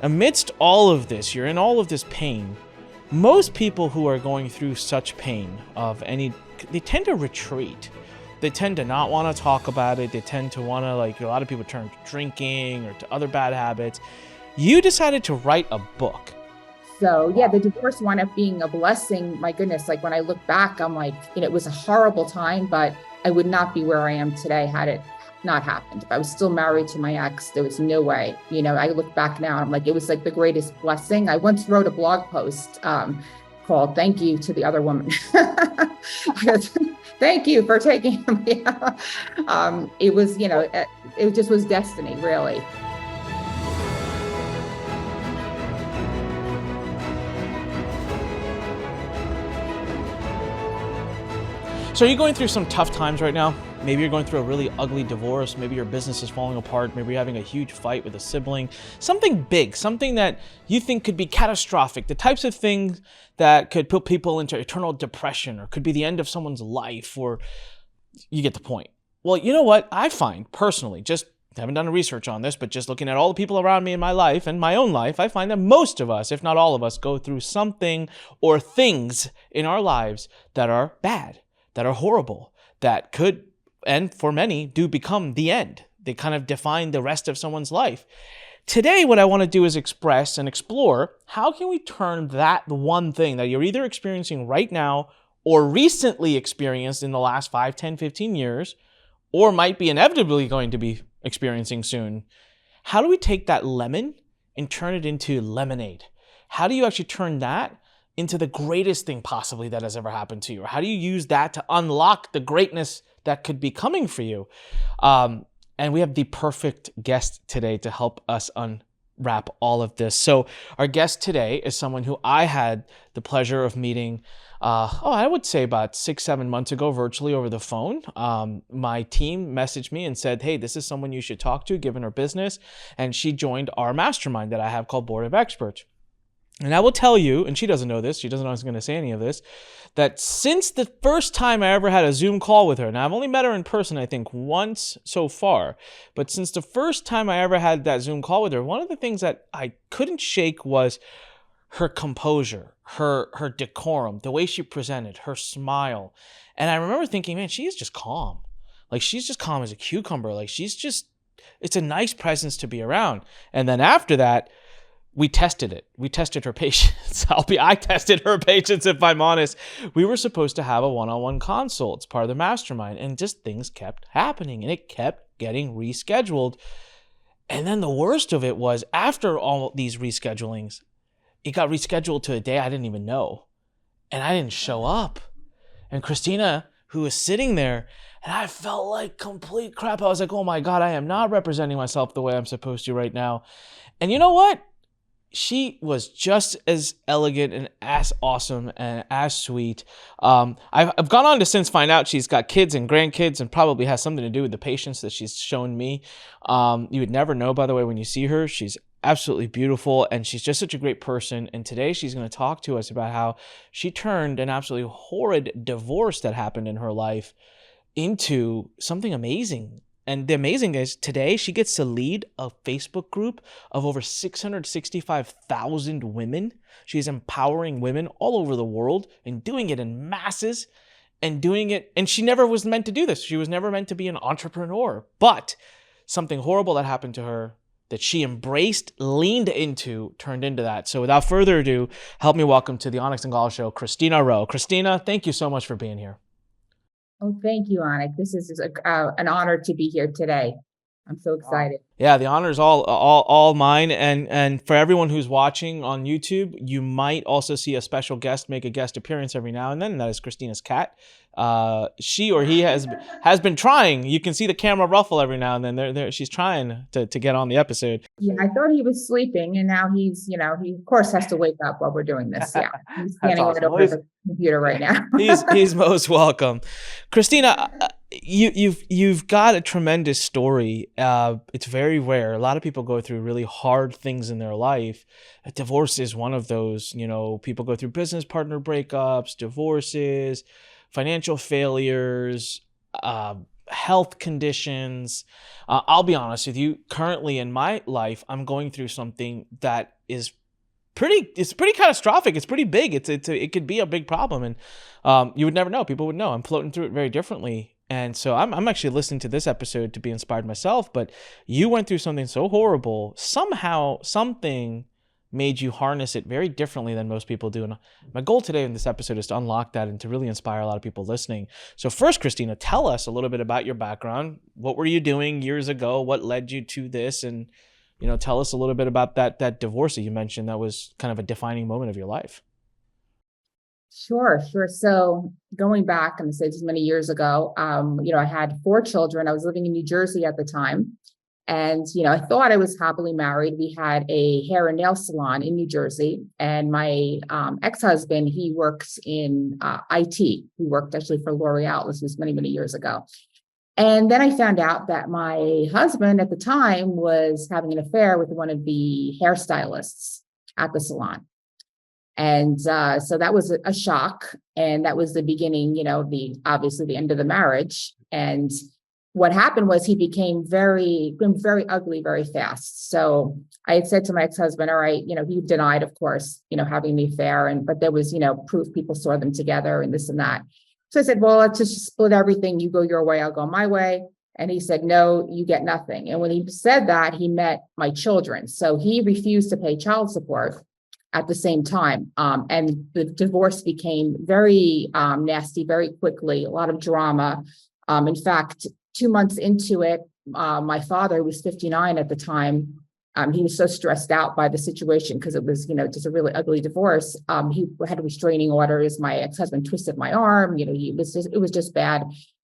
amidst all of this, you're in all of this pain. Most people who are going through such pain they tend to retreat. They tend to not want to talk about it. They tend to want to, a lot of people turn to drinking or to other bad habits. You decided to write a book. So yeah, the divorce wound up being a blessing. My goodness, when I look back, I'm like, it was a horrible time, but I would not be where I am today had it not happened. If I was still married to my ex, there was no way. I look back now, I'm like, it was like the greatest blessing. I once wrote a blog post called "Thank You to the Other Woman." Thank you for taking me. It was, it just was destiny, really. So are you going through some tough times right now? Maybe you're going through a really ugly divorce. Maybe your business is falling apart. Maybe you're having a huge fight with a sibling. Something big, something that you think could be catastrophic. The types of things that could put people into eternal depression or could be the end of someone's life, or you get the point. Well, you know what? I find personally, just haven't done research on this, but just looking at all the people around me in my life and my own life, I find that most of us, if not all of us, go through something or things in our lives that are bad, that are horrible, that could, and for many, do become the end. They kind of define the rest of someone's life. Today, what I want to do is express and explore how can we turn that one thing that you're either experiencing right now or recently experienced in the last 5, 10, 15 years, or might be inevitably going to be experiencing soon. How do we take that lemon and turn it into lemonade? How do you actually turn that into the greatest thing possibly that has ever happened to you? Or how do you use that to unlock the greatness that could be coming for you? And we have the perfect guest today to help us unwrap all of this. So our guest today is someone who I had the pleasure of meeting, I would say about 6-7 months ago, virtually over the phone. My team messaged me and said, hey, this is someone you should talk to given her business. And she joined our mastermind that I have called Board of Experts. And I will tell you, and she doesn't know this, she doesn't know I was going to say any of this, that since the first time I ever had a Zoom call with her, now I've only met her in person, I think, once so far, but since the first time I ever had that Zoom call with her, one of the things that I couldn't shake was her composure, her decorum, the way she presented, her smile. And I remember thinking, man, she is just calm. She's just calm as a cucumber. It's a nice presence to be around. And then after that, we tested it. We tested her patience. I tested her patience, if I'm honest. We were supposed to have a one-on-one consult. It's part of the mastermind. And just things kept happening. And it kept getting rescheduled. And then the worst of it was, after all these reschedulings, it got rescheduled to a day I didn't even know. And I didn't show up. And Christina, who was sitting there, and I felt like complete crap. I was like, oh my God, I am not representing myself the way I'm supposed to right now. And you know what? She was just as elegant and as awesome and as sweet. I've gone on to since find out she's got kids and grandkids and probably has something to do with the patience that she's shown me. You would never know, by the way, when you see her. She's absolutely beautiful and she's just such a great person. And today she's going to talk to us about how she turned an absolutely horrid divorce that happened in her life into something amazing. And the amazing thing is, today she gets to lead a Facebook group of over 665,000 women. She's empowering women all over the world and doing it in masses and doing it. And she never was meant to do this. She was never meant to be an entrepreneur. But something horrible that happened to her that she embraced, leaned into, turned into that. So without further ado, help me welcome to the Onyx and Gall Show, Christina Rowe. Christina, thank you so much for being here. Oh, thank you, Onyx. This is an honor to be here today. I'm so excited. Yeah, the honor is all mine. And for everyone who's watching on YouTube, you might also see a special guest make a guest appearance every now and then, and that is Christina's cat. She or he has been trying. You can see the camera ruffle every now and then. She's trying to get on the episode. Yeah, I thought he was sleeping, and now he's, he of course has to wake up while we're doing this. Yeah, he's standing right over the computer right now. he's most welcome. Christina, you've got a tremendous story. It's very rare. A lot of people go through really hard things in their life. A divorce is one of those. People go through business partner breakups, divorces, financial failures, health conditions. I'll be honest with you. Currently in my life, I'm going through something that is it's pretty catastrophic. It's pretty big. It could be a big problem, and you would never know. People would know. I'm floating through it very differently, and so I'm actually listening to this episode to be inspired myself. But you went through something so horrible. Somehow, something made you harness it very differently than most people do. And my goal today in this episode is to unlock that and to really inspire a lot of people listening. So first, Christina, tell us a little bit about your background. What were you doing years ago? What led you to this? And tell us a little bit about that divorce that you mentioned that was kind of a defining moment of your life. Sure, sure. So going back, I'm gonna say this many years ago, I had 4 children. I was living in New Jersey at the time. And, I thought I was happily married. We had a hair and nail salon in New Jersey. And my ex-husband, he works in IT. He worked actually for L'Oreal. This was many, many years ago. And then I found out that my husband at the time was having an affair with one of the hairstylists at the salon. And so that was a shock. And that was the beginning, obviously the end of the marriage. And what happened was he became very ugly very fast. So I had said to my ex-husband, all right, he denied, of course, having the affair. But there was, proof, people saw them together and this and that. So I said, well, let's just split everything. You go your way, I'll go my way. And he said, no, you get nothing. And when he said that, he met my children. So he refused to pay child support at the same time. And the divorce became very nasty very quickly, a lot of drama. In fact, 2 months into it, my father, who was 59 at the time, he was so stressed out by the situation because it was, just a really ugly divorce. He had restraining orders. My ex-husband twisted my arm. It was just bad.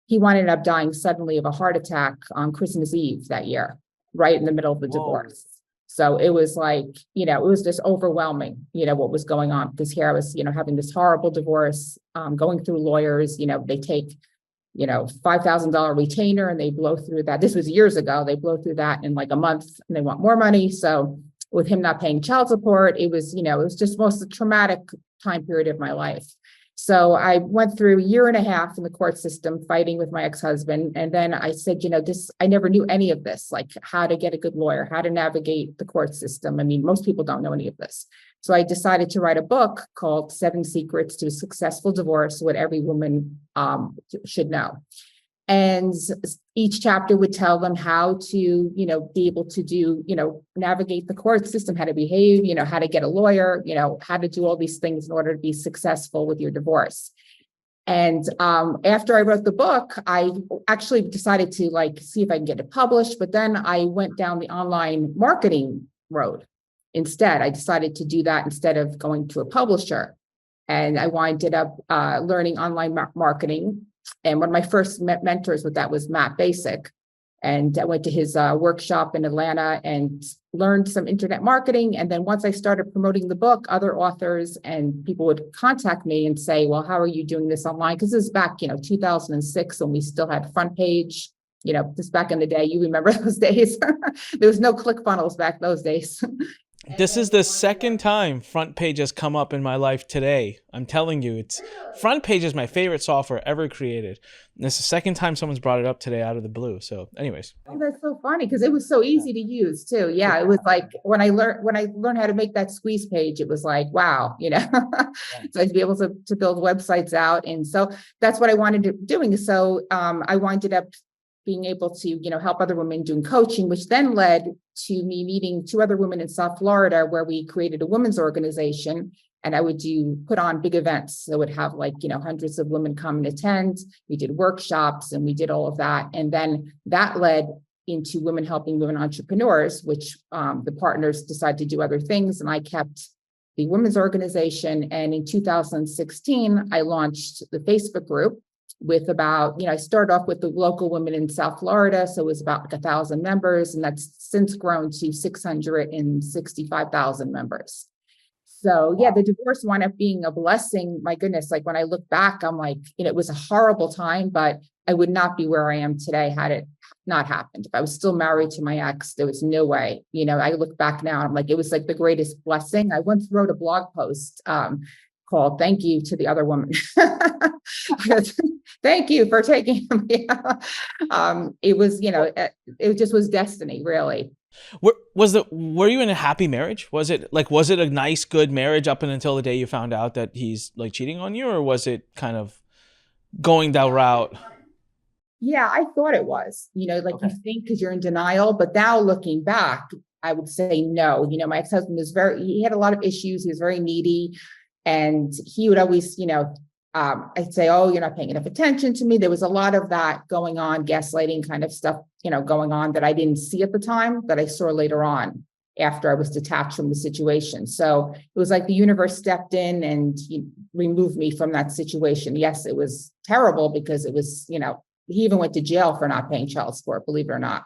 He ended up dying suddenly of a heart attack on Christmas Eve that year, right in the middle of the divorce. So it was like, it was just overwhelming, what was going on, because here I was, having this horrible divorce, going through lawyers, they take, $5,000 retainer and they blow through that. This was years ago. They blow through that in like a month and they want more money. So with him not paying child support, it was just most traumatic time period of my life. So I went through a year and a half in the court system fighting with my ex-husband. And then I said, I never knew any of this, like how to get a good lawyer, how to navigate the court system. I mean, most people don't know any of this. So I decided to write a book called 7 Secrets to a Successful Divorce, What Every Woman Should Know. And each chapter would tell them how to, be able to do, navigate the court system, how to behave, how to get a lawyer, how to do all these things in order to be successful with your divorce. And after I wrote the book, I actually decided to see if I can get it published. But then I went down the online marketing road. Instead, I decided to do that instead of going to a publisher. And I winded up learning online marketing. And one of my first mentors with that was Matt Basic. And I went to his workshop in Atlanta and learned some internet marketing. And then once I started promoting the book, other authors and people would contact me and say, well, how are you doing this online? Because this is back, 2006, when we still had front page, just back in the day. You remember those days? There was no ClickFunnels back those days. This is the second time Front Page has come up in my life today. I'm telling you, Front Page is my favorite software ever created. And it's the second time someone's brought it up today out of the blue. So anyways. Oh, that's so funny because it was so easy to use too. Yeah, it was like when I learned how to make that squeeze page, it was like, wow, So I'd be able to build websites out. And so that's what I wanted to doing. So I winded up being able to, help other women doing coaching, which then led to me meeting 2 other women in South Florida, where we created a women's organization. And I would put on big events. So I would have hundreds of women come and attend. We did workshops and we did all of that. And then that led into Women Helping Women Entrepreneurs, which the partners decided to do other things. And I kept the women's organization. And in 2016, I launched the Facebook group with about, I started off with the local women in South Florida. So it was about 1,000 members, and that's since grown to 665,000 members. So yeah, the divorce wound up being a blessing. My goodness, when I look back, I'm like, it was a horrible time, but I would not be where I am today had it not happened. If I was still married to my ex, there was no way. I look back now, and I'm like, it was like the greatest blessing. I once wrote a blog post called "Thank You to the Other Woman." Thank you for taking me. It was, it just was destiny, really. Were you in a happy marriage? Was it a nice, good marriage up until the day you found out that he's like cheating on you, or was it kind of going that route? Yeah, I thought it was, like you Okay. think because you're in denial, but now looking back, I would say no. My ex-husband he had a lot of issues. He was very needy. And he would always, I'd say, oh, you're not paying enough attention to me. There was a lot of that going on, gaslighting kind of stuff, going on that I didn't see at the time, that I saw later on after I was detached from the situation. So it was like the universe stepped in and he removed me from that situation. Yes, it was terrible because it was, he even went to jail for not paying child support, believe it or not.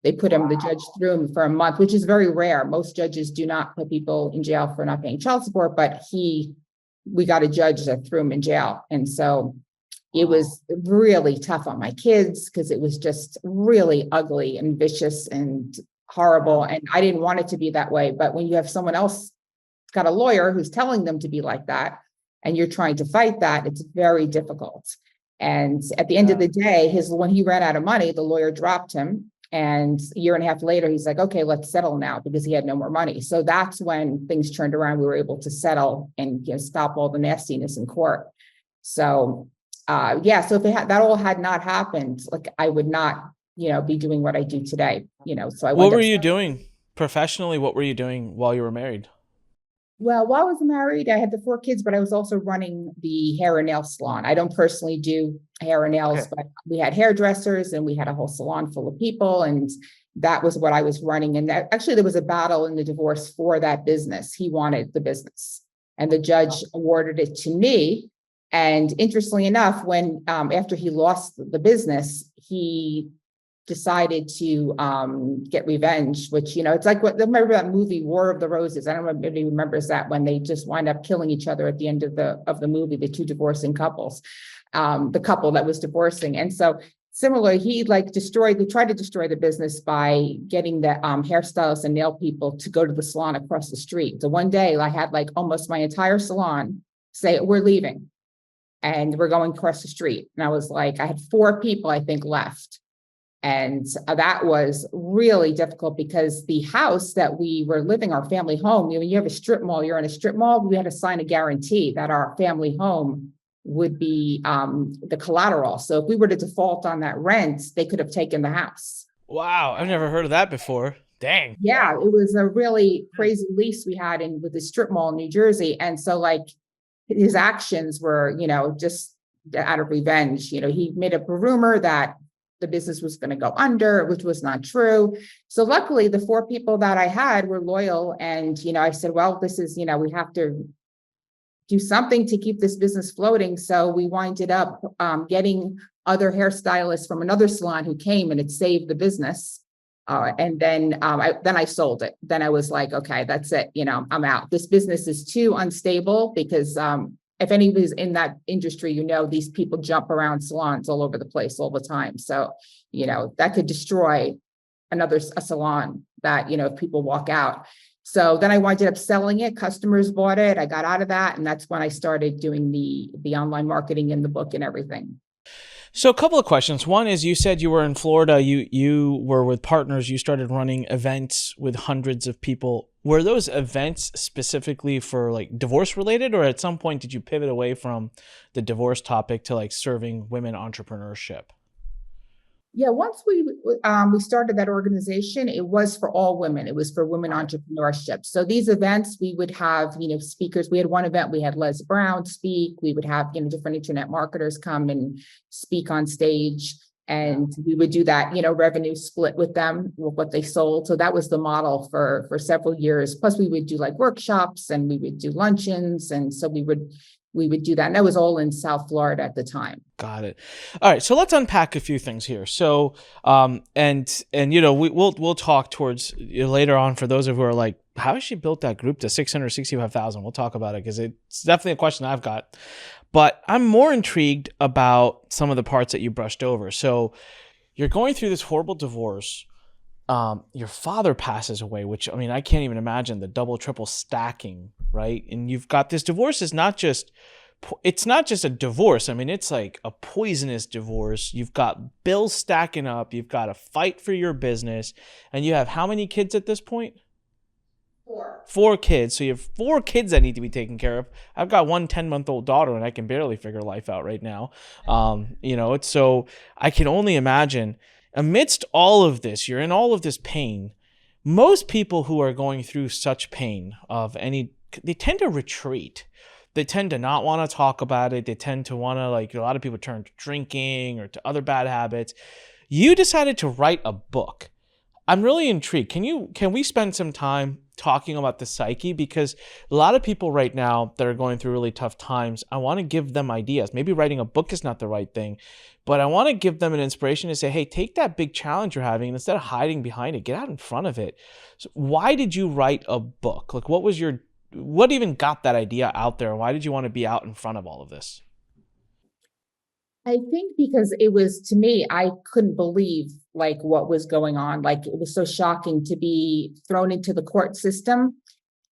They put him, the judge threw him for a month, which is very rare. Most judges do not put people in jail for not paying child support, but we got a judge that threw him in jail. And so it was really tough on my kids because it was just really ugly and vicious and horrible. And I didn't want it to be that way. But when you have someone else got a lawyer who's telling them to be like that, and you're trying to fight that, it's very difficult. And at the end of the day, when he ran out of money, the lawyer dropped him. And a year and a half later, he's like, okay, let's settle now, because he had no more money. So that's when things turned around. We were able to settle and stop all the nastiness in court. So so if that all had not happened, like I would not, be doing what I do today, so I What wound were up. you doing professionally? What were you doing while you were married? Well, while I was married, I had the 4 kids, but I was also running the hair and nail salon. I don't personally do hair and nails, Okay. but we had hairdressers and we had a whole salon full of people. And that was what I was running. And actually, there was a battle in the divorce for that business. He wanted the business and the judge awarded it to me. And interestingly enough, when after he lost the business, he decided to get revenge, which, it's like remember that movie War of the Roses? I don't know if anybody remembers that, when they just wind up killing each other at the end of the movie, the 2 divorcing couples, the couple that was divorcing. And so similarly, he tried to destroy the business by getting the hairstylists and nail people to go to the salon across the street. So one day I had almost my entire salon say, we're leaving and we're going across the street. And I was like, I had 4 people, I think, left. And that was really difficult because the house that we were living, our family home, you have a strip mall, you're in a strip mall, we had to sign a guarantee that our family home would be the collateral. So if we were to default on that rent, they could have taken the house. Wow, I've never heard of that before. Dang. Yeah, it was a really crazy lease we had with the strip mall in New Jersey. And so his actions were, just out of revenge. He made up a rumor that the business was going to go under, which was not true. So luckily, the 4 people that I had were loyal. And, I said, well, this is, we have to do something to keep this business floating. So we winded up getting other hairstylists from another salon who came, and it saved the business. And then I sold it. Then I was like, okay, that's it. I'm out. This business is too unstable because if anybody's in that industry, these people jump around salons all over the place all the time. So, that could destroy a salon that, if people walk out. So then I winded up selling it. Customers bought it. I got out of that. And that's when I started doing the online marketing in the book and everything. So a couple of questions. One is, you said you were in Florida. You were with partners. You started running events with hundreds of people. Were those events specifically for divorce related, or at some point did you pivot away from the divorce topic to serving women entrepreneurship? Yeah, once we started that organization, it was for all women. It was for women entrepreneurship. So these events, we would have, speakers. We had one event, we had Les Brown speak. We would have, different internet marketers come and speak on stage. And we would do that, revenue split with them, with what they sold. So that was the model for several years. Plus we would do workshops and we would do luncheons. And so we would do that. And that was all in South Florida at the time. Got it. All right. So let's unpack a few things here. So, we'll talk towards later on for those of who are like, how has she built that group to 665,000? We'll talk about it because it's definitely a question I've got. But I'm more intrigued about some of the parts that you brushed over. So you're going through this horrible divorce. Your father passes away, which, I can't even imagine the double, triple stacking, right? And you've got this divorce is not just it's not just a divorce. I mean, it's like a poisonous divorce. You've got bills stacking up. You've got to fight for your business. And you have how many kids at this point? Four kids. So you have 4 kids that need to be taken care of. I've got one 10-month-old daughter, and I can barely figure life out right now. It's so I can only imagine amidst all of this, you're in all of this pain. Most people who are going through such pain they tend to retreat. They tend to not want to talk about it. They tend to want to, a lot of people turn to drinking or to other bad habits. You decided to write a book. I'm really intrigued. Can we spend some time talking about the psyche? Because a lot of people right now that are going through really tough times, I want to give them ideas. Maybe writing a book is not the right thing, but I want to give them an inspiration to say, hey, take that big challenge you're having, and instead of hiding behind it, get out in front of it. So why did you write a book? What even got that idea out there? Why did you want to be out in front of all of this? I think because it was, to me, I couldn't believe what was going on. It was so shocking to be thrown into the court system,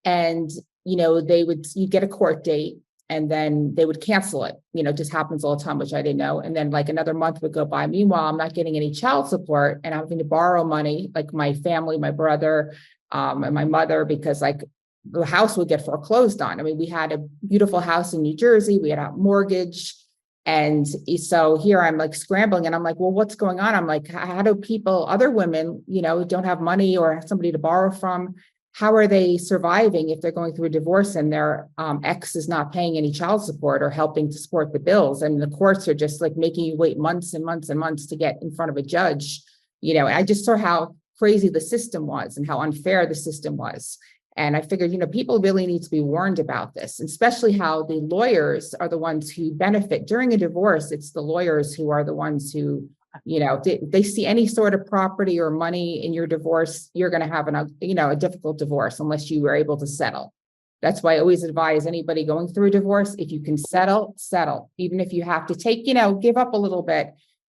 and you get a court date and then they would cancel it. It just happens all the time, which I didn't know. And then another month would go by. Meanwhile, I'm not getting any child support and I'm having to borrow money, my family, my brother, and my mother, because the house would get foreclosed on. I mean, we had a beautiful house in New Jersey. We had a mortgage. And so here I'm scrambling, and I'm well, what's going on? I'm how do other women, don't have money or have somebody to borrow from? How are they surviving if they're going through a divorce and their ex is not paying any child support or helping to support the bills? And the courts are just making you wait months and months and months to get in front of a judge. I just saw how crazy the system was and how unfair the system was. And I figured, people really need to be warned about this, especially how the lawyers are the ones who benefit during a divorce. It's the lawyers who are the ones who, they see any sort of property or money in your divorce, you're going to have a difficult divorce unless you were able to settle. That's why I always advise anybody going through a divorce, if you can settle. Even if you have to give up a little bit.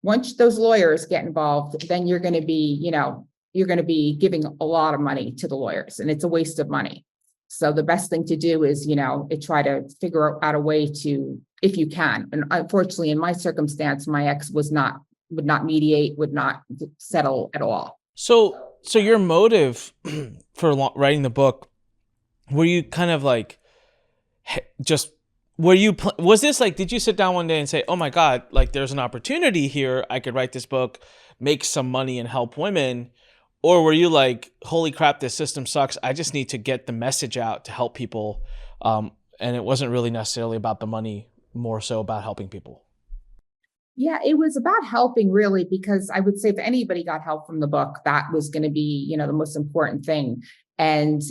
Once those lawyers get involved, then you're going to be giving a lot of money to the lawyers, and it's a waste of money. So the best thing to do is, try to figure out a way to, if you can. And unfortunately, in my circumstance, my ex would not mediate, would not settle at all. So your motive for writing the book, were you kind of was this did you sit down one day and say, oh my God, there's an opportunity here. I could write this book, make some money and help women. Or were you holy crap, this system sucks. I just need to get the message out to help people. And it wasn't really necessarily about the money, more so about helping people. Yeah, it was about helping, really, because I would say if anybody got help from the book, that was going to be, the most important thing. And,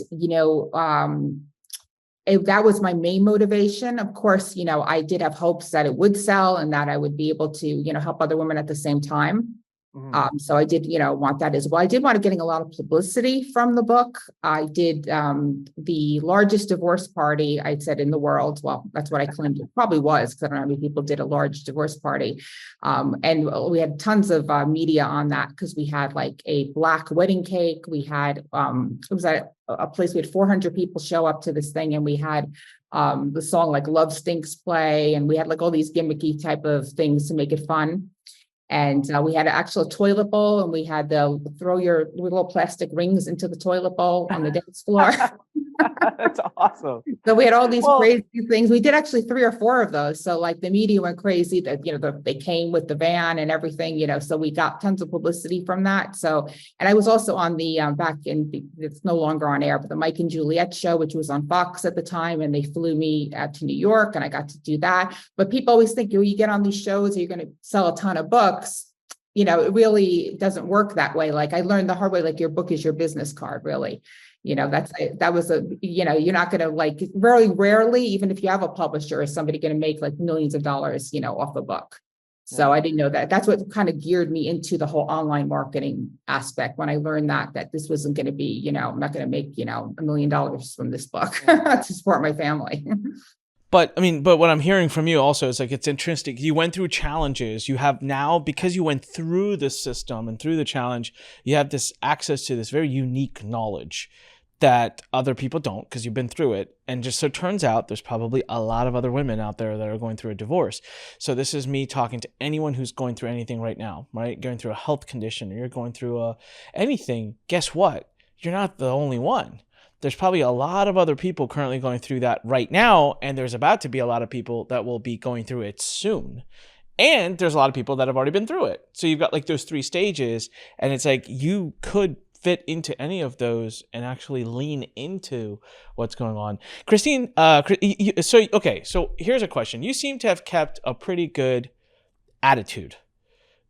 that was my main motivation. Of course, I did have hopes that it would sell and that I would be able to, help other women at the same time. Mm-hmm. So I did, want that as well. I did want to getting a lot of publicity from the book. I did the largest divorce party, I'd said, in the world. Well, that's what I claimed it probably was, because I don't know how many people did a large divorce party. And we had tons of media on that, because we had a black wedding cake. We had, it was at a place, we had 400 people show up to this thing, and we had the song Love Stinks play, and we had all these gimmicky type of things to make it fun. And we had an actual toilet bowl, and we had throw your little plastic rings into the toilet bowl on the dance floor. That's awesome. So we had all these crazy things. We did actually 3 or 4 of those. So the media went crazy that, they came with the van and everything, so we got tons of publicity from that. So, and I was also on the it's no longer on air, but the Mike and Juliet show, which was on Fox at the time, and they flew me out to New York, and I got to do that. But people always think, you get on these shows, you're going to sell a ton of books. It really doesn't work that way. I learned the hard way, your book is your business card, really. You're not going to very rarely, even if you have a publisher, is somebody going to make millions of dollars, off a book. So I didn't know that. That's what kind of geared me into the whole online marketing aspect, when I learned that this wasn't going to be, I'm not going to make, $1 million from this book to support my family. But what I'm hearing from you also is it's interesting. You went through challenges. You have now, because you went through the system and through the challenge, you have this access to this very unique knowledge that other people don't because you've been through it. And just so it turns out there's probably a lot of other women out there that are going through a divorce. So this is me talking to anyone who's going through anything right now, right? Going through a health condition, or you're going through anything. Guess what? You're not the only one. There's probably a lot of other people currently going through that right now. And there's about to be a lot of people that will be going through it soon. And there's a lot of people that have already been through it. So you've got like those three stages, and it's like you could fit into any of those and actually lean into what's going on. Christine, so here's a question. You seem to have kept a pretty good attitude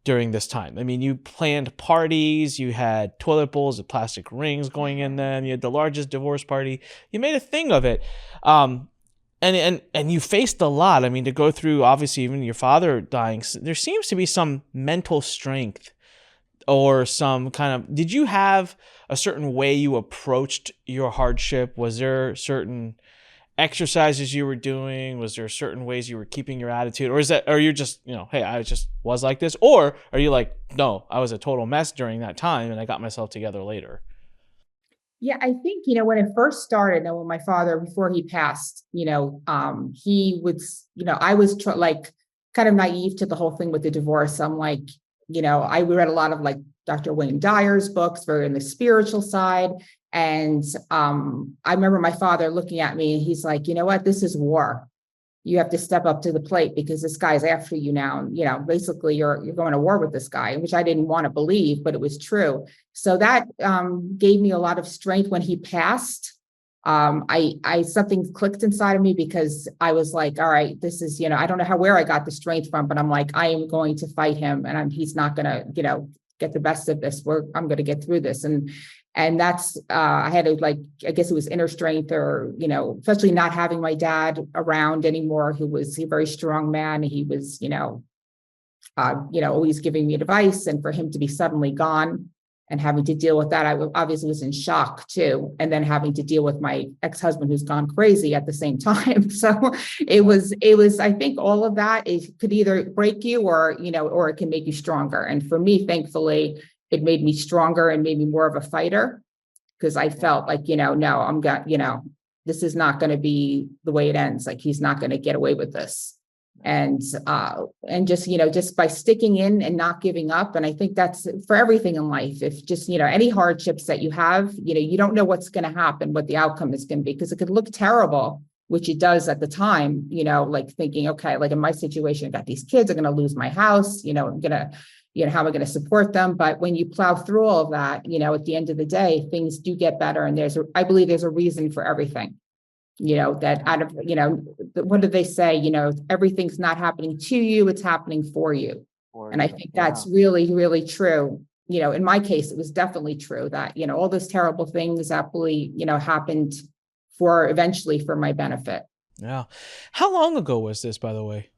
during this time. I mean, you planned parties, you had toilet bowls with plastic rings going in them, you had the largest divorce party. You made a thing of it. And you faced a lot. I mean, to go through, obviously, even your father dying, there seems to be some mental strength or some kind of, did you have a certain way you approached your hardship? Was there certain exercises you were doing? Was there certain ways you were keeping your attitude? Or are you just, hey, I just was like this? Or are you like, no, I was a total mess during that time and I got myself together later? Yeah, I think, when it first started, and when my father, before he passed, he would, I was like kind of naive to the whole thing with the divorce. I'm like, I read a lot of like Dr. Wayne Dyer's books, very in the spiritual side. And I remember my father looking at me and he's like, you know what, this is war. You have to step up to the plate because this guy's after you now. Basically you're going to war with this guy, which I didn't want to believe, but it was true. So that gave me a lot of strength when he passed. I something clicked inside of me because I was like, all right, this is, I don't know where I got the strength from, but I'm like, I am going to fight him he's not going to, get the best of this. I'm going to get through this. And that's, I had to I guess it was inner strength or, especially not having my dad around anymore, who was a very strong man. He was, always giving me advice, and for him to be suddenly gone and having to deal with that, I obviously was in shock too. And then having to deal with my ex-husband who's gone crazy at the same time. So it was, I think all of that, it could either break you or it can make you stronger. And for me, thankfully, it made me stronger and made me more of a fighter, because I felt like, no, this is not going to be the way it ends. Like, he's not going to get away with this. And just, just by sticking in and not giving up. And I think that's for everything in life. If just, any hardships that you have, you don't know what's going to happen, what the outcome is going to be, because it could look terrible, which it does at the time, like thinking, okay, like in my situation, I got these kids, I'm going to lose my house, I'm going to, how am I going to support them? But when you plow through all of that, at the end of the day, things do get better. And I believe there's a reason for everything. That out of, what do they say? Everything's not happening to you, it's happening for you. And I think that's really, really true. In my case, it was definitely true that, all those terrible things actually, happened eventually for my benefit. Yeah. How long ago was this, by the way?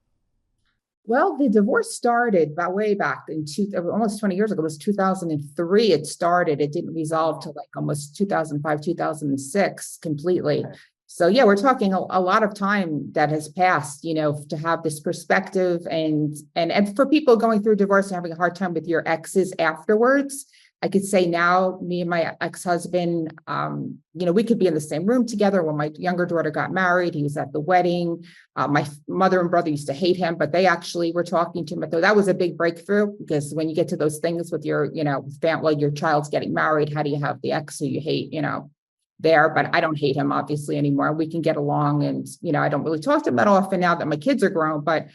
Well, the divorce started way back in almost 20 years ago. It was 2003. It started. It didn't resolve till like almost 2005, 2006 completely. So yeah, we're talking a lot of time that has passed, to have this perspective and for people going through divorce and having a hard time with your exes afterwards. I could say now, me and my ex-husband, we could be in the same room together. When my younger daughter got married, he was at the wedding. My mother and brother used to hate him, but they actually were talking to him. So that was a big breakthrough, because when you get to those things with your, family, your child's getting married, how do you have the ex who you hate, there? But I don't hate him obviously anymore. We can get along, and, I don't really talk to him that often now that my kids are grown, but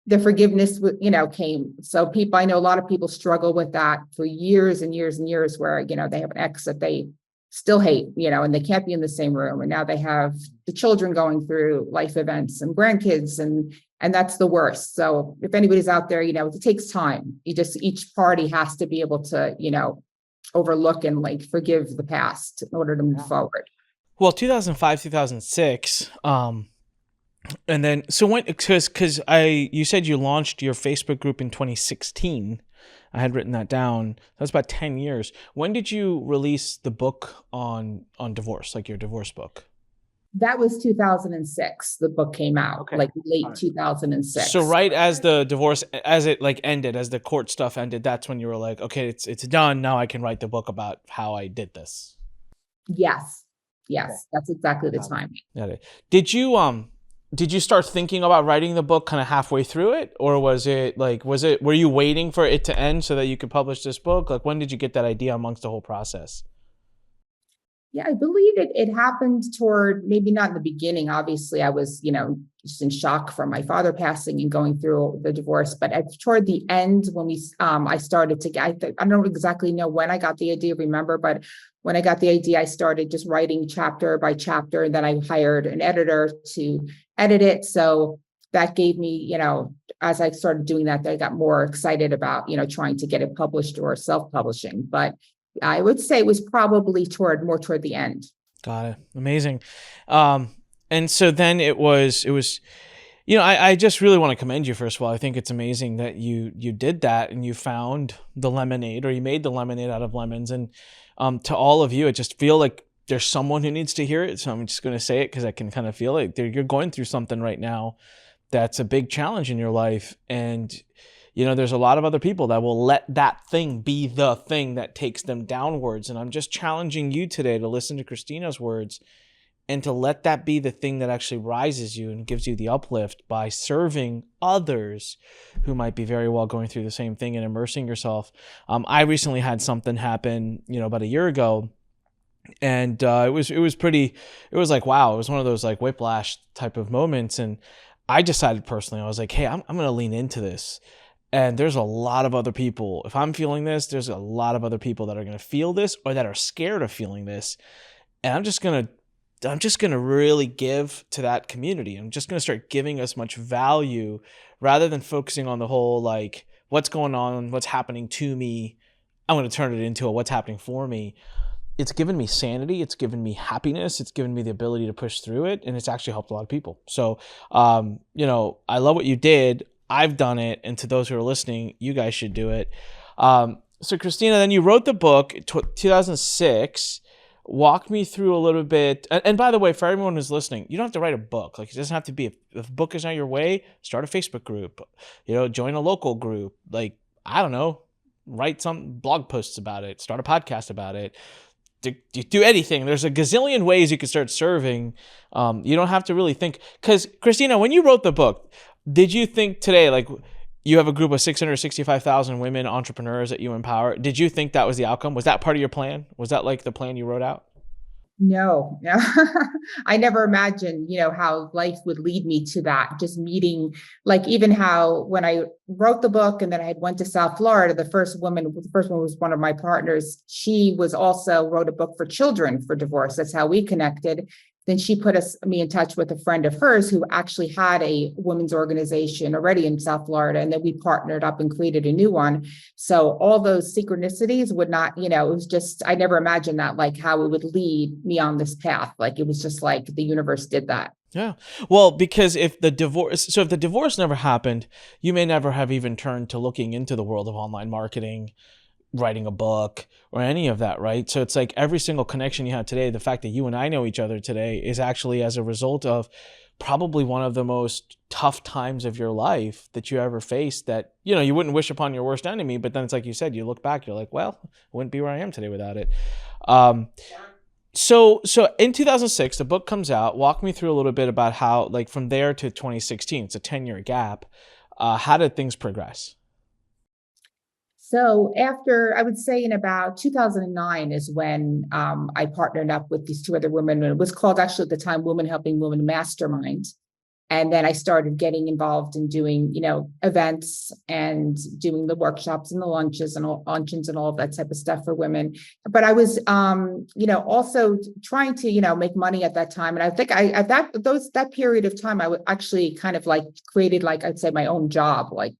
the forgiveness, came. So I know a lot of people struggle with that for years and years and years, where, they have an ex that they still hate, and they can't be in the same room. And now they have the children going through life events and grandkids, and that's the worst. So if anybody's out there, it takes time. Each party has to be able to, overlook and forgive the past in order to move forward. Well, 2005, 2006, and then, so when, because you said you launched your Facebook group in 2016. I had written that down. That was about 10 years. When did you release the book on divorce, like your divorce book? That was 2006. The book came out, okay, like late 2006. So right as the divorce, as it ended, as the court stuff ended, that's when you were like, okay, it's done. Now I can write the book about how I did this. Yes. Okay. Yes, that's exactly the Got it. time. Got it. Did you start thinking about writing the book kind of halfway through it, or were you waiting for it to end so that you could publish this book? Like, when did you get that idea amongst the whole process? Yeah, I believe it happened toward, maybe not in the beginning. Obviously, I was, just in shock from my father passing and going through the divorce. But toward the end, when I started to get, I don't exactly know when I got the idea, remember, but when I got the idea, I started just writing chapter by chapter, and then I hired an editor to edit it. So that gave me, as I started doing that, I got more excited about, trying to get it published or self-publishing. But I would say it was probably more toward the end. Got it. Amazing. And so then it was, I just really want to commend you, first of all. I think it's amazing that you did that and you found the lemonade, or you made the lemonade out of lemons. And to all of you, I just feel like there's someone who needs to hear it. So I'm just going to say it because I can kind of feel it. You're going through something right now that's a big challenge in your life. And there's a lot of other people that will let that thing be the thing that takes them downwards. And I'm just challenging you today to listen to Christina's words and to let that be the thing that actually rises you and gives you the uplift by serving others who might be very well going through the same thing and immersing yourself. I recently had something happen, about a year ago. And it was like, wow, it was one of those like whiplash type of moments. And I decided personally, I was like, hey, I'm going to lean into this. And there's a lot of other people. If I'm feeling this, there's a lot of other people that are going to feel this or that are scared of feeling this. And I'm just going to really give to that community. I'm just going to start giving as much value rather than focusing on the whole, like, what's going on, what's happening to me. I'm going to turn it into a what's happening for me. It's given me sanity. It's given me happiness. It's given me the ability to push through it. And it's actually helped a lot of people. So, I love what you did. I've done it. And to those who are listening, you guys should do it. So Christina, then you wrote the book, 2006. Walk me through a little bit. And by the way, for everyone who's listening, you don't have to write a book. Like, it doesn't have to be, if a book is not your way, start a Facebook group, join a local group. Like, I don't know, write some blog posts about it, start a podcast about it. Do anything. There's a gazillion ways you could start serving. You don't have to really think. Because, Christina, when you wrote the book, did you think today, like, you have a group of 665,000 women entrepreneurs that you empower? Did you think that was the outcome? Was that part of your plan? Was that like the plan you wrote out? No. I never imagined, how life would lead me to that. Just meeting, like, even how when I wrote the book and then I had went to South Florida, the first one was one of my partners. She was also wrote a book for children for divorce. That's how we connected. Then she put me in touch with a friend of hers who actually had a women's organization already in South Florida. And then we partnered up and created a new one. So all those synchronicities would not, it was just, I never imagined that, like, how it would lead me on this path. Like, it was just like the universe did that. Yeah. Well, because if the divorce never happened, you may never have even turned to looking into the world of online marketing, writing a book, or any of that, right? So it's like every single connection you have today, the fact that you and I know each other today is actually as a result of probably one of the most tough times of your life that you ever faced, that, you wouldn't wish upon your worst enemy. But then it's like you said, you look back, you're like, well, I wouldn't be where I am today without it. So in 2006, the book comes out. Walk me through a little bit about how, like, from there to 2016, it's a 10-year gap. How did things progress? So after, I would say in about 2009 is when I partnered up with these two other women. And it was called, actually, at the time, Women Helping Women Mastermind. And then I started getting involved in doing, events and doing the workshops and the luncheons and all of that type of stuff for women. But I was, also trying to, make money at that time. And I think at that period of time, I would actually kind of like created, like, I'd say, my own job, like,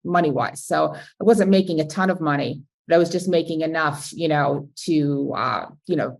money wise. So I wasn't making a ton of money, but I was just making enough, to,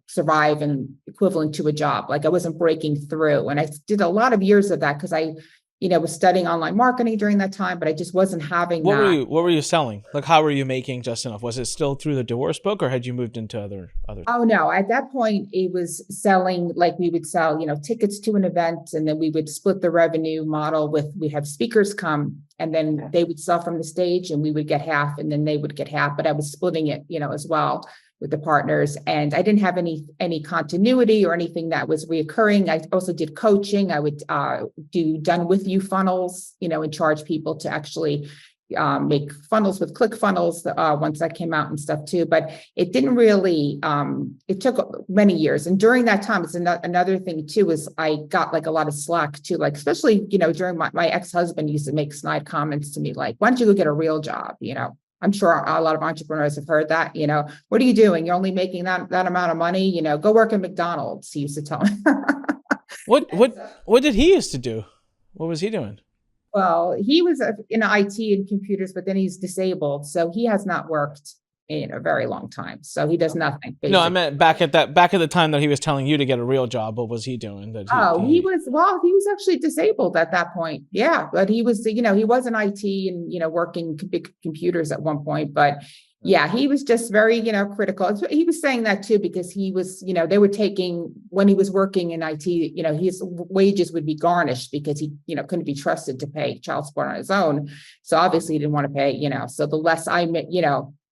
survive and equivalent to a job. Like, I wasn't breaking through. And I did a lot of years of that because I, was studying online marketing during that time, but I just wasn't having that. What were you selling? Like, how were you making just enough? Was it still through the divorce book, or had you moved into other? Oh, no. At that point, it was selling, like, we would sell, tickets to an event, and then we would split the revenue model we have speakers come, and then they would sell from the stage and we would get half, and then they would get half, but I was splitting it, as well. with the partners, and I didn't have any continuity or anything that was reoccurring. I also did coaching. I would do done with you funnels, and charge people to actually make funnels with ClickFunnels once that came out and stuff too. But it didn't really, it took many years. And during that time, it's another thing too, is I got like a lot of slack too, like, especially, during my ex-husband used to make snide comments to me, like, why don't you go get a real job? I'm sure a lot of entrepreneurs have heard that, what are you doing? You're only making that amount of money, go work at McDonald's, he used to tell me. What did he used to do? What was he doing? Well, he was in IT and computers, but then he's disabled. So he has not worked in a very long time. So he does nothing, basically. No, I meant back at the time that he was telling you to get a real job. What was he doing? He was actually disabled at that point. Yeah. But he was, he was in IT and, working big computers at one point, but yeah, he was just very, critical. He was saying that too, because he was, they were taking, when he was working in IT, his wages would be garnished because he, couldn't be trusted to pay child support on his own. So obviously he didn't want to pay, so the less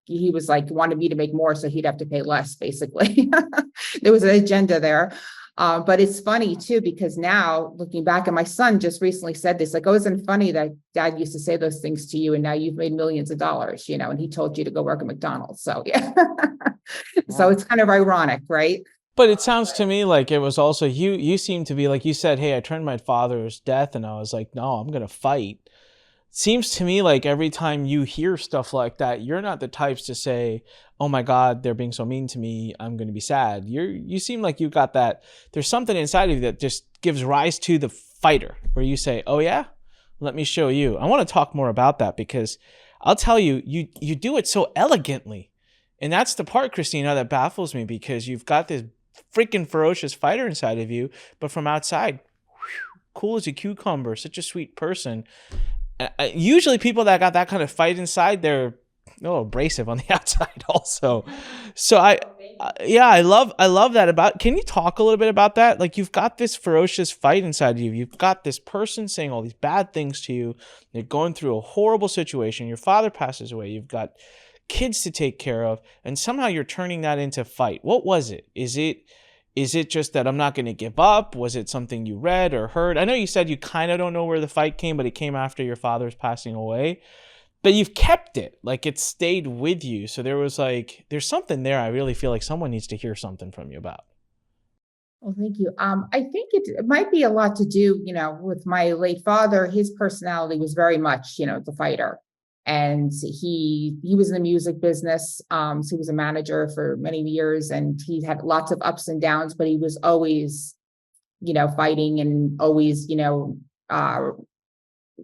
he was like, wanted me to make more, so he'd have to pay less, basically. There was an agenda there. But it's funny too, because now looking back, and my son just recently said this, like, oh, isn't it funny that dad used to say those things to you and now you've made millions of dollars, and he told you to go work at McDonald's. So yeah. So it's kind of ironic, right? But it sounds to me like it was also you seem to be like, you said, hey, I turned my father's death and I was like, no, I'm going to fight. Seems to me like every time you hear stuff like that, you're not the types to say, oh my God, they're being so mean to me, I'm going to be sad. You seem like you've got that. There's something inside of you that just gives rise to the fighter, where you say, oh yeah, let me show you. I want to talk more about that, because I'll tell you, you do it so elegantly. And that's the part, Christina, that baffles me, because you've got this freaking ferocious fighter inside of you, but from outside, cool as a cucumber, such a sweet person. Usually people that got that kind of fight inside, they're a little abrasive on the outside also. So I love that about. Can you talk a little bit about that? Like, you've got this ferocious fight inside of you. You've got this person saying all these bad things to you. You're going through a horrible situation. Your father passes away. You've got kids to take care of, and somehow you're turning that into fight. What was it? Is it just that I'm not going to give up? Was it something you read or heard? I know you said you kind of don't know where the fight came, but it came after your father's passing away. But you've kept it. Like, it stayed with you. So there's something there I really feel like someone needs to hear something from you about. Well, thank you. I think it might be a lot to do, with my late father. His personality was very much, the fighter. And he was in the music business. So he was a manager for many years, and he had lots of ups and downs, but he was always, fighting and always,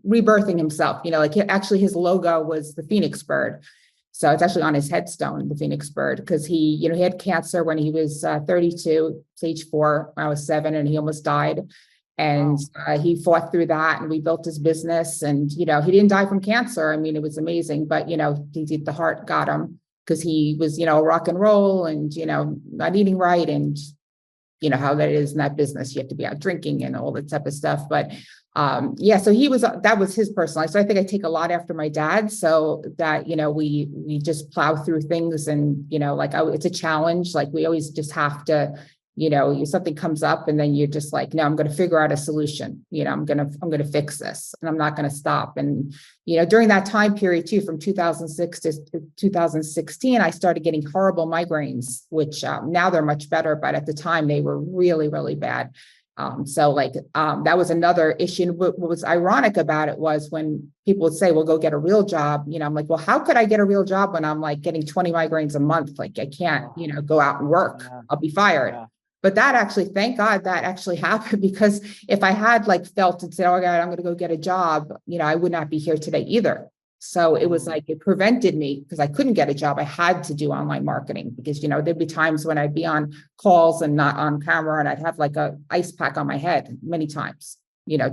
rebirthing himself. Actually his logo was the Phoenix bird. So it's actually on his headstone, the Phoenix bird, because he had cancer when he was 32, stage 4, when I was 7, and he almost died. And he fought through that, and we built his business, and, he didn't die from cancer. I mean, it was amazing, but, the heart got him, because he was, rock and roll and, not eating right. And, how that is in that business, you have to be out drinking and all that type of stuff. But so that was his personal life. So I think I take a lot after my dad, so that, we just plow through things, and, it's a challenge. Like, we always just have to, something comes up, and then you're just like, no, I'm going to figure out a solution. I'm going to fix this, and I'm not going to stop. And, during that time period too, from 2006 to 2016, I started getting horrible migraines, which now they're much better, but at the time they were really, really bad. That was another issue. What was ironic about it was when people would say, well, go get a real job. I'm like, well, how could I get a real job when I'm like getting 20 migraines a month? Like, I can't, go out and work. I'll be fired. Yeah. But that actually, thank God that actually happened, because if I had felt and said, oh God, I'm going to go get a job, I would not be here today either. So it was like, it prevented me, because I couldn't get a job. I had to do online marketing, because, there'd be times when I'd be on calls and not on camera, and I'd have like a ice pack on my head many times,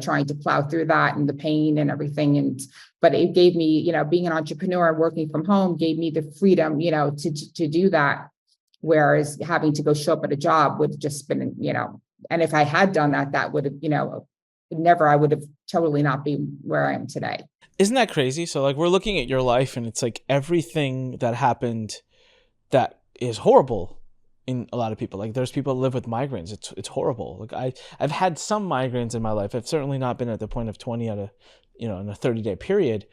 trying to plow through that and the pain and everything. But it gave me, being an entrepreneur and working from home gave me the freedom, to do that. Whereas having to go show up at a job would have just been, and if I had done that, that would have, I would have totally not been where I am today. Isn't that crazy? So, like, we're looking at your life, and it's like everything that happened that is horrible in a lot of people. Like there's people that live with migraines. It's horrible. Like I've had some migraines in my life. I've certainly not been at the point of 20 in a 30-day period.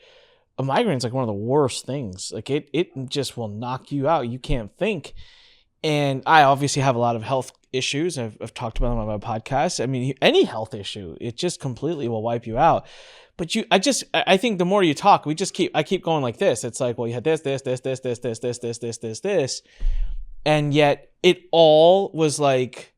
A migraine is like one of the worst things. Like it just will knock you out. You can't think. And I obviously have a lot of health issues. I've talked about them on my podcast. I mean, any health issue, it just completely will wipe you out. But I think the more you talk, I keep going like this. It's like, well, you had this, and yet it all was like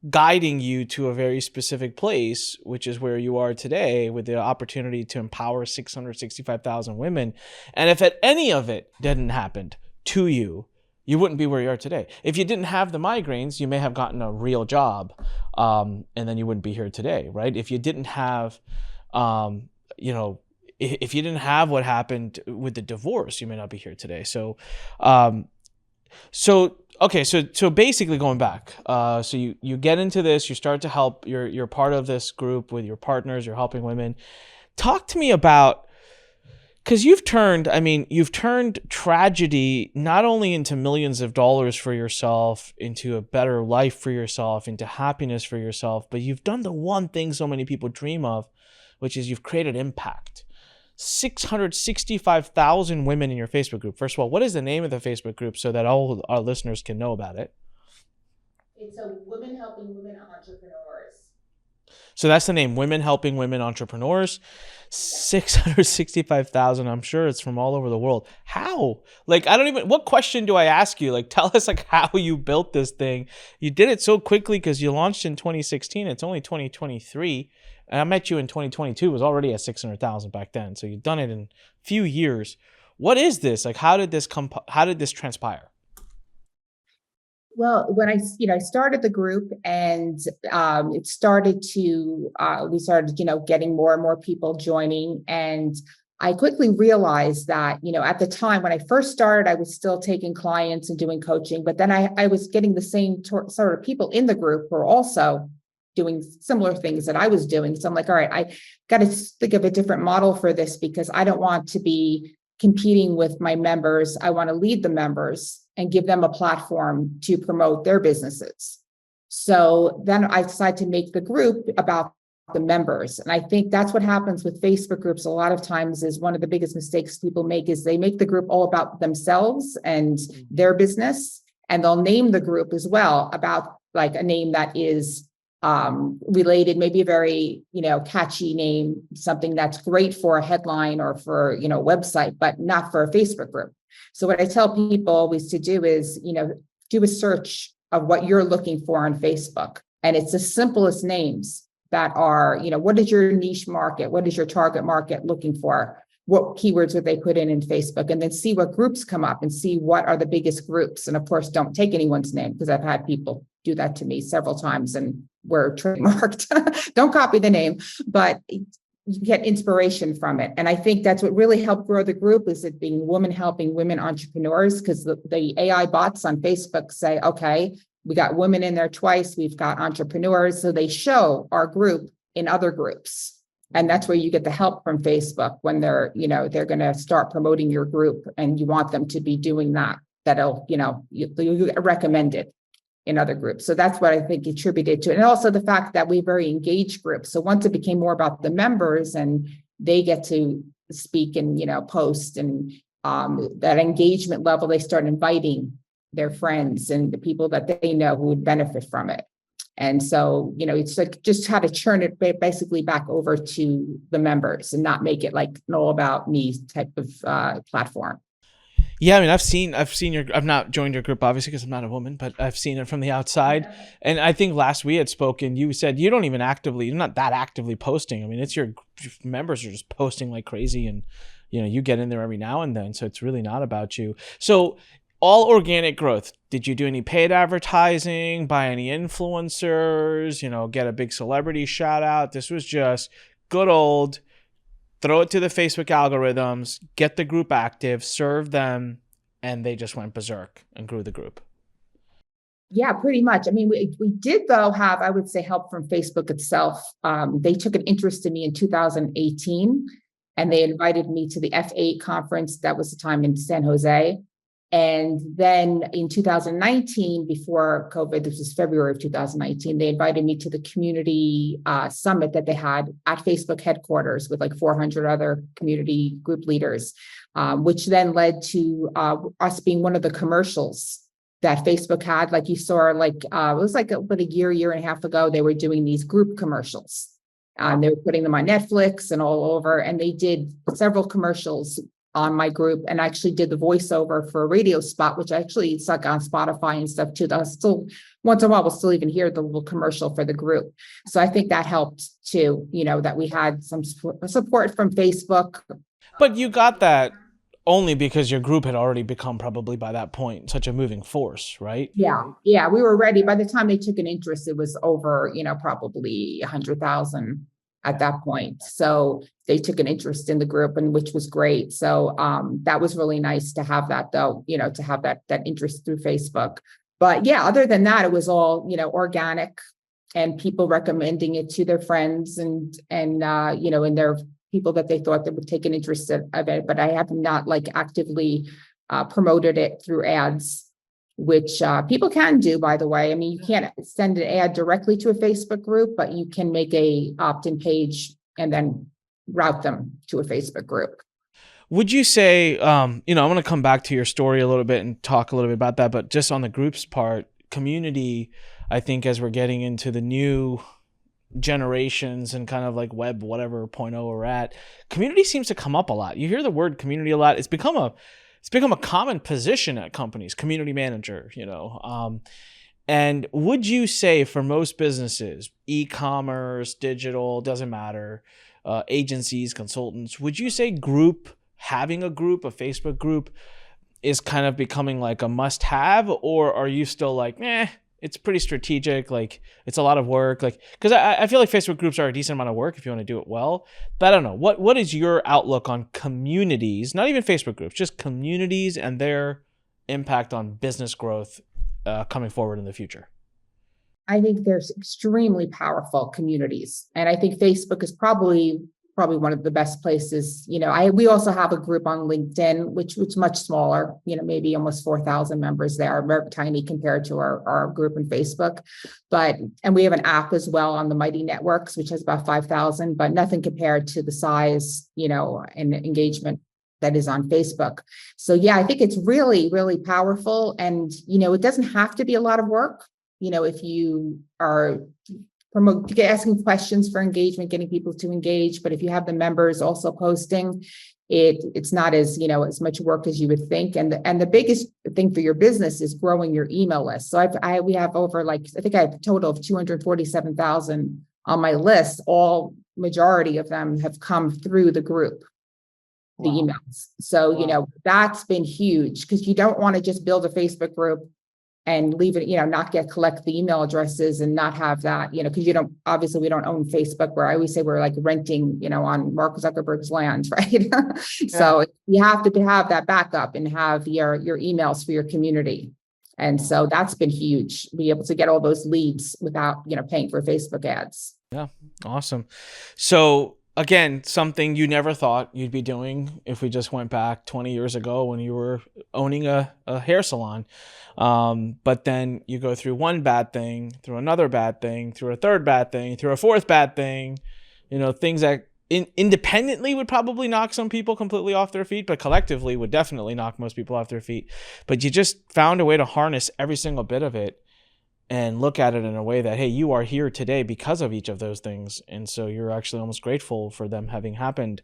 guiding you to a very specific place, which is where you are today with the opportunity to empower 665,000 women. And if at any of it didn't happen to you, you wouldn't be where you are today. If you didn't have the migraines, you may have gotten a real job, and then you wouldn't be here today, right? If you didn't have, if you didn't have what happened with the divorce, you may not be here today. So basically going back, so you get into this, you start to help, you're part of this group with your partners, you're helping women. Talk to me about, because you've turned tragedy not only into millions of dollars for yourself, into a better life for yourself, into happiness for yourself, but you've done the one thing so many people dream of, which is you've created impact. 665,000 women in your Facebook group. First of all, what is the name of the Facebook group so that all our listeners can know about it? It's a Women Helping Women Entrepreneurs. So that's the name, Women Helping Women Entrepreneurs. 665,000. I'm sure it's from all over the world. How? Like, what question do I ask you? Like, tell us like how you built this thing. You did it so quickly because you launched in 2016. It's only 2023. And I met you in 2022. It was already at 600,000 back then. So you've done it in a few years. What is this? Like, how did this transpire? Well, when I started the group, and it started to, we started, getting more and more people joining. And I quickly realized that, at the time when I first started, I was still taking clients and doing coaching, but then I was getting the same sort of people in the group who are also doing similar things that I was doing. So I'm like, all right, I got to think of a different model for this, because I don't want to be competing with my members. I want to lead the members and give them a platform to promote their businesses. So then I decided to make the group about the members. And I think that's what happens with Facebook groups a lot of times. Is one of the biggest mistakes people make is they make the group all about themselves and their business. And they'll name the group as well about like a name that is related, maybe a very, catchy name, something that's great for a headline or for, a website, but not for a Facebook group. So what I tell people always to do is, do a search of what you're looking for on Facebook. And it's the simplest names that are, what is your niche market? What is your target market looking for? What keywords would they put in Facebook? And then see what groups come up and see what are the biggest groups. And of course, don't take anyone's name, because I've had people do that to me several times and we're trademarked. Don't copy the name, but you get inspiration from it. And I think that's what really helped grow the group, is it being Women Helping Women Entrepreneurs, because the AI bots on Facebook say, okay, we got women in there twice, we've got entrepreneurs. So they show our group in other groups. And that's where you get the help from Facebook when they're going to start promoting your group, and you want them to be doing that. That'll, you recommend it in other groups. So that's what I think attributed to it. And also the fact that we're very engaged group. So once it became more about the members and they get to speak and, post, and that engagement level, they start inviting their friends and the people that they know who would benefit from it. And so, it's like just how to churn it basically back over to the members and not make it like an all about me type of platform. Yeah, I mean, I've not joined your group, obviously, because I'm not a woman, but I've seen it from the outside. Yeah. And I think last we had spoken, you said you're not that actively posting. I mean, it's your members are just posting like crazy, and, you get in there every now and then. So it's really not about you. So all organic growth. Did you do any paid advertising, buy any influencers, get a big celebrity shout out? This was just good old, throw it to the Facebook algorithms, get the group active, serve them, and they just went berserk and grew the group. Yeah, pretty much. I mean, we did, though, have, I would say, help from Facebook itself. They took an interest in me in 2018, and they invited me to the F8 conference. That was the time in San Jose. And then in 2019, before COVID, this was February of 2019, they invited me to the community summit that they had at Facebook headquarters with like 400 other community group leaders, which then led to us being one of the commercials that Facebook had. Like you saw, like it was like about a year and a half ago, they were doing these group commercials. They were putting them on Netflix and all over, and they did several commercials on my group, and actually did the voiceover for a radio spot, which actually stuck on Spotify and stuff too. I still, once in a while, we'll still even hear the little commercial for the group. So I think that helped too, that we had some support from Facebook. But you got that only because your group had already become, probably by that point, such a moving force, right? Yeah, we were ready. By the time they took an interest, it was over, probably 100,000 at that point. So they took an interest in the group, and which was great. So that was really nice to have that, though, to have that interest through Facebook. But yeah, other than that, it was all, organic, and people recommending it to their friends and their people that they thought that would take an interest of it. But I have not like actively promoted it through ads, which people can do, by the way. I mean, you can't send an ad directly to a Facebook group, but you can make a opt-in page and then route them to a Facebook group. Would you say, I'm going to come back to your story a little bit and talk a little bit about that, but just on the groups part, community, I think as we're getting into the new generations and kind of like web whatever 0.0 we're at, community seems to come up a lot. You hear the word community a lot. It's become a common position at companies, community manager, and would you say for most businesses, e-commerce, digital, doesn't matter, agencies, consultants, would you say having a Facebook group is kind of becoming like a must have, or are you still like, it's pretty strategic, like it's a lot of work, like, because I feel like Facebook groups are a decent amount of work if you want to do it well. But I don't know, what is your outlook on communities, not even Facebook groups, just communities and their impact on business growth coming forward in the future? I think there's extremely powerful communities, and I think Facebook is probably one of the best places. We also have a group on LinkedIn, which much smaller, maybe almost 4,000 members there, very tiny compared to our group in Facebook. And we have an app as well on the Mighty Networks, which has about 5,000, but nothing compared to the size, and engagement that is on Facebook. So yeah, I think it's really, really powerful. And, it doesn't have to be a lot of work. If you are asking questions for engagement, getting people to engage. But if you have the members also posting, it's not as as much work as you would think. And the biggest thing for your business is growing your email list. So we have over I think I have a total of 247,000 on my list. All majority of them have come through the group, the emails. So that's been huge, because you don't want to just build a Facebook group and leave it, not collect the email addresses and not have that, because obviously we don't own Facebook, where I always say we're like renting, on Mark Zuckerberg's land, right? So you have to have that backup and have your emails for your community. And so that's been huge, be able to get all those leads without, paying for Facebook ads. Yeah. Awesome. So again, something you never thought you'd be doing if we just went back 20 years ago when you were owning a hair salon. But then you go through one bad thing, through another bad thing, through a third bad thing, through a fourth bad thing, things that independently would probably knock some people completely off their feet, but collectively would definitely knock most people off their feet. But you just found a way to harness every single bit of it and look at it in a way that, hey, you are here today because of each of those things. And so you're actually almost grateful for them having happened,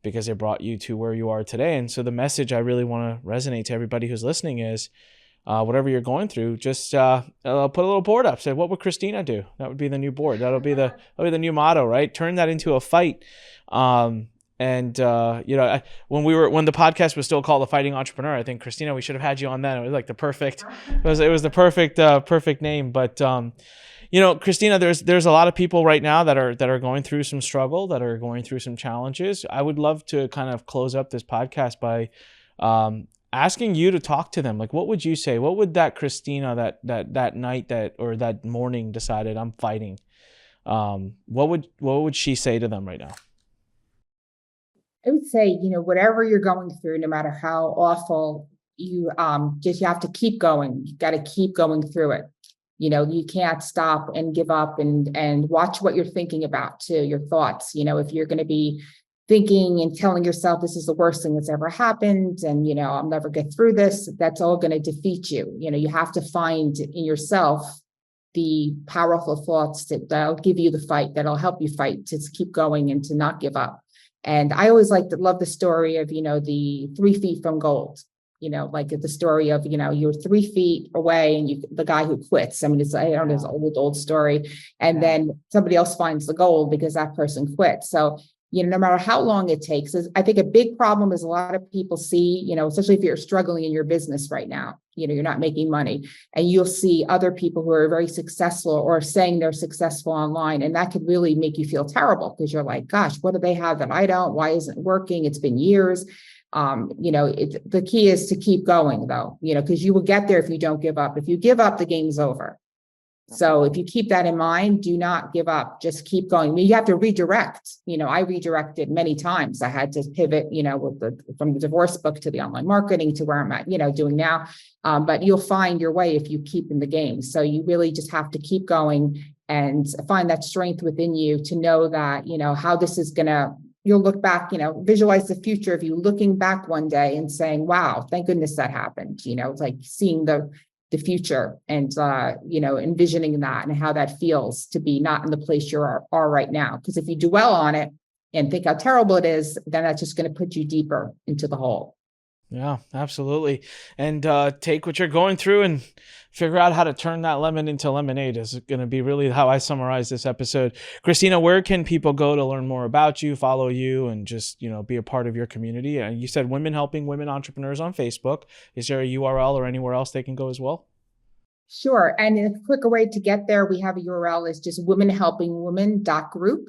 because they brought you to where you are today. And so the message I really want to resonate to everybody who's listening is, whatever you're going through, just put a little board up. Say, what would Christina do? That would be the new board. That'll be the new motto, right? Turn that into a fight. When the podcast was still called The Fighting Entrepreneur, I think, Christina, we should have had you on then. It was like it was the perfect name. But Christina, there's a lot of people right now that are going through some struggle, that are going through some challenges. I would love to kind of close up this podcast by asking you to talk to them. Like, what would you say? What would that Christina that night or that morning decided, I'm fighting? What would she say to them right now? I would say, whatever you're going through, no matter how awful you have to keep going. You got to keep going through it. You can't stop and give up, and watch what you're thinking about too, your thoughts. If you're going to be thinking and telling yourself this is the worst thing that's ever happened, and I'll never get through this, that's all going to defeat you. You have to find in yourself the powerful thoughts that'll give you the fight, that'll help you fight, to keep going and to not give up. And I always love the story of, the 3 feet from gold. Like the story of, you're 3 feet away and the guy who quits. I mean, it's this old story. And then somebody else finds the gold because that person quit. So, no matter how long it takes, I think a big problem is a lot of people see, especially if you're struggling in your business right now, you're not making money, and you'll see other people who are very successful or saying they're successful online. And that could really make you feel terrible, because you're like, gosh, what do they have that I don't? Why isn't it working? It's been years. The key is to keep going though, because you will get there if you don't give up. If you give up, the game's over. So if you keep that in mind, do not give up, just keep going. I mean, you have to redirect. I redirected many times. I had to pivot, from the divorce book to the online marketing to where I'm at, doing now. But you'll find your way if you keep in the game. So you really just have to keep going and find that strength within you to know that, how this is you'll look back, visualize the future of you looking back one day and saying, wow, thank goodness that happened. It's like seeing the future and, envisioning that and how that feels to be not in the place you are right now. Because if you dwell on it and think how terrible it is, then that's just going to put you deeper into the hole. Yeah, absolutely. And take what you're going through and figure out how to turn that lemon into lemonade is going to be really how I summarize this episode. Christina, where can people go to learn more about you, follow you, and just, be a part of your community? And you said Women Helping Women Entrepreneurs on Facebook. Is there a URL or anywhere else they can go as well? Sure. And a quicker way to get there, we have a URL is just womenhelpingwomen.group.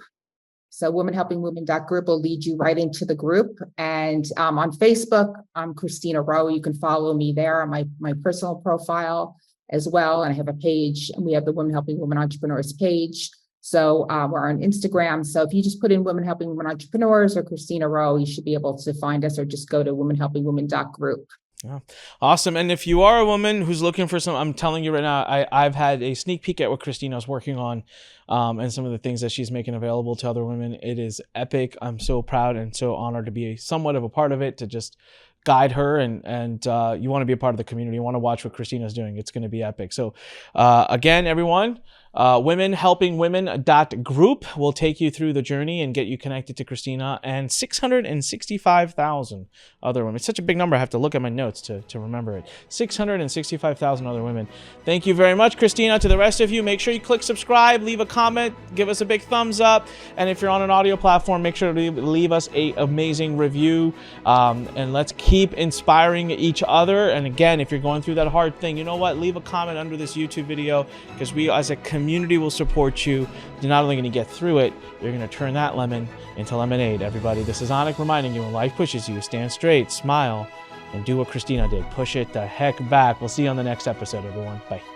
So womenhelpingwomen.group will lead you right into the group. And on Facebook, I'm Christina Rowe. You can follow me there on my personal profile as well. And I have a page, and we have the Women Helping Women Entrepreneurs page. So we're on Instagram. So if you just put in Women Helping Women Entrepreneurs or Christina Rowe, you should be able to find us, or just go to womenhelpingwomen.group. Yeah. Awesome. And if you are a woman who's looking for I'm telling you right now, I've had a sneak peek at what Christina's working on, and some of the things that she's making available to other women. It is epic. I'm so proud and so honored to be somewhat of a part of it, to just guide her, and you want to be a part of the community. You want to watch what Christina's doing. It's going to be epic. So again, everyone, womenhelpingwomen.group will take you through the journey and get you connected to Christina and 665,000 other women. It's such a big number. I have to look at my notes to remember it. 665,000 other women. Thank you very much, Christina. To the rest of you, make sure you click subscribe, leave a comment, give us a big thumbs up. And if you're on an audio platform, make sure to leave us an amazing review. And let's keep inspiring each other. And again, if you're going through that hard thing, you know what? Leave a comment under this YouTube video, because we as a community will support you. You're not only going to get through it, you're going to turn that lemon into lemonade. Everybody, this is Anik reminding you, when life pushes you, stand straight, smile, and do what Christina did. Push it the heck back. We'll see you on the next episode, everyone. Bye.